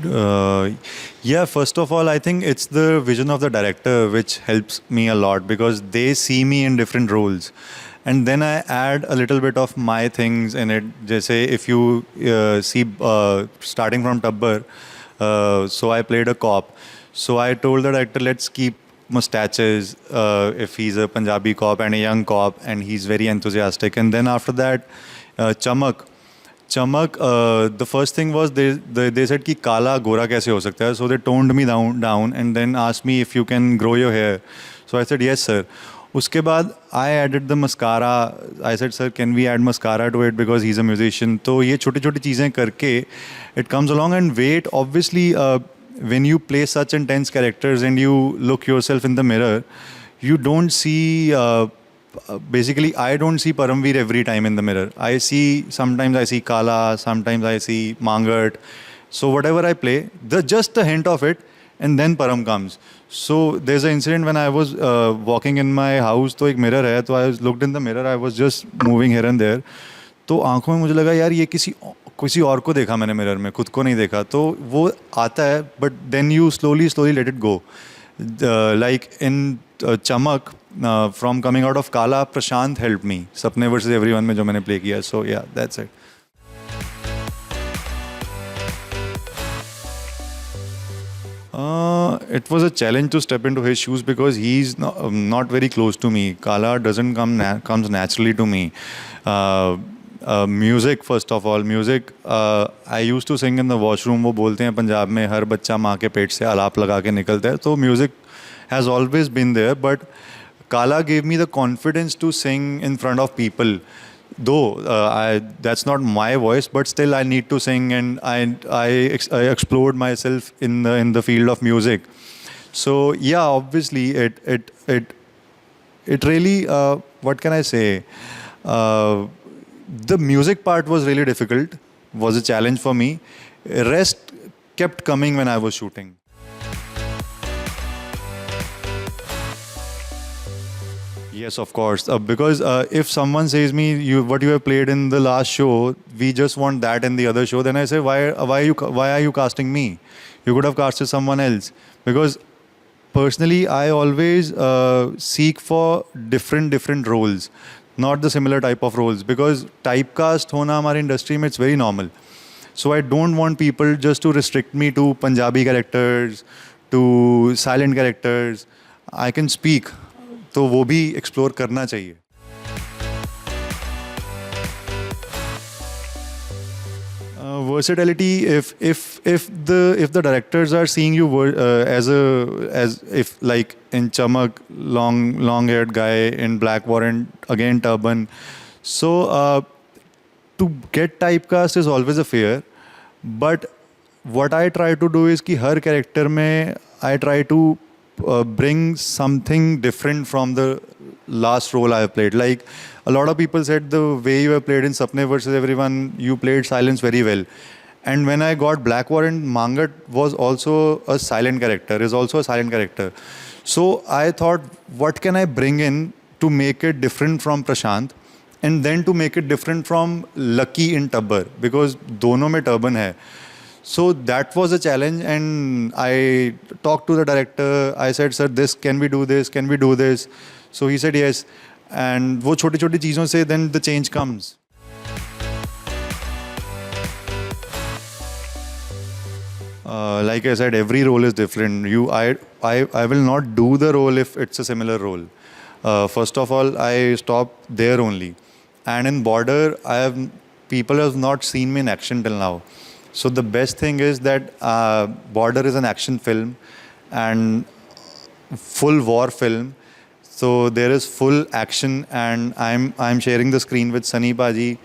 Uh, yeah, first of all, I think it's the vision of the director which helps me a lot because they see me in different roles. And then I add a little bit of my things in it. Just say if you see, starting from Tabbar, so I played a cop. So I told the director, let's keep mustaches if he's a Punjabi cop and a young cop and he's very enthusiastic. And then after that, Chamak. Chamak, the first thing was they said कि काला गोरा कैसे हो सकता है, so they toned me down and then asked me if you can grow your hair. So I said yes sir. उसके बाद I added the mascara. I said sir can we add mascara to it because he's a musician. तो ये छोटी छोटी चीज़ें करके it comes along and wait. Obviously when you play such intense characters and you look yourself in the mirror, you don't see. Basically, I don't see Paramveer every time in the mirror. Sometimes I see Kala, sometimes I see Mangat. So whatever I play, just a hint of it, and then Param comes. So there's an incident when I was walking in my house, तो एक mirror है, तो I looked in the mirror, I was just moving here and there. तो आंखों में मुझे लगा यार ये किसी और को देखा मैंने मिरर में, खुद को नहीं देखा. तो वो आता है, but then you slowly let it go. Like in Chamak, from coming out of Kala, Prashant helped me. Sapne versus Everyone में जो मैंने play किया. So yeah, that's it. It was a challenge to step into his shoes because he's not very close to me. Kala doesn't comes naturally to me. Music, first of all, music. I used to sing in the washroom. वो बोलते हैं पंजाब में हर बच्चा माँ के पेट से आलाप लगा के निकलता है. तो music has always been there, but Kala gave me the confidence to sing in front of people. Though that's not my voice, but still I need to sing, and I explored myself in the field of music. So yeah, obviously it really what can I say? The music part was really difficult, was a challenge for me. Rest kept coming when I was shooting. Yes, of course. Because if someone says me, what you have played in the last show, we just want that in the other show. Then I say, why are you casting me? You could have casted someone else. Because personally, I always seek for different roles, not the similar type of roles. Because typecast होना हमारी industry में it's very normal. So I don't want people just to restrict me to Punjabi characters, to silent characters. I can speak. तो वो भी explore करना चाहिए. Versatility. If the directors are seeing you as if like in Chamak, long haired guy, in Black Warrant again turban. So to get typecast is always a fear. But what I try to do is कि हर character में I try to bring something different from the last role I have played. Like a lot of people said the way you have played in Sapne versus Everyone, you played silence very well. And when I got Black Warrant, Mangat was also a silent character, is also a silent character. So I thought, what can I bring in to make it different from Prashant, and then to make it different from Lucky in Tabbar, because दोनों में turban है. So that was a challenge, and I talked to the director. I said, sir, can we do this? Can we do this? So he said yes. And वो छोटी-छोटी चीज़ों से then the change comes. Like I said, every role is different. I will not do the role if it's a similar role. First of all, I stop there only. And in Border, people have not seen me in action till now. So the best thing is that Border is an action film and full war film. So there is full action, and I'm sharing the screen with Sunny Paji.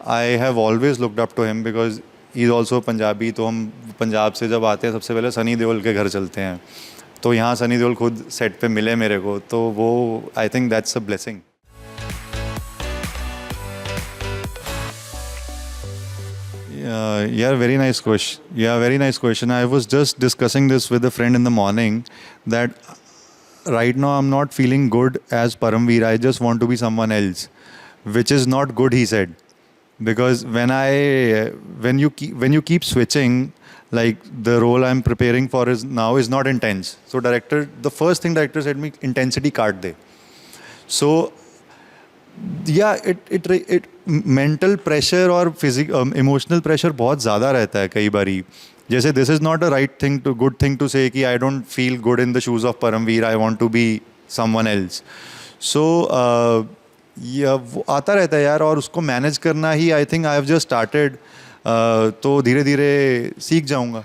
I have always looked up to him because he's also Punjabi. तो हम पंजाब से जब आते हैं सबसे पहले सनी देओल के घर चलते हैं. तो यहाँ सनी देओल खुद सेट पे मिले मेरे को. तो वो I think that's a blessing. Yeah, very nice question. Yeah, very nice question. I was just discussing this with a friend in the morning that right now I'm not feeling good as Paramveer. I just want to be someone else, which is not good, he said. Because when you keep switching, like the role I'm preparing for is now is not intense. So the first thing director said me, intensity काट दे. So yeah, it mental pressure और emotional pressure बहुत ज़्यादा रहता है कई बारी. जैसे this is not a good thing to say कि I don't feel good in the shoes of Paramveer, I want to be someone else. So वो आता रहता है यार, और उसको मैनेज करना ही, I think I have just started, तो धीरे धीरे सीख जाऊंगा.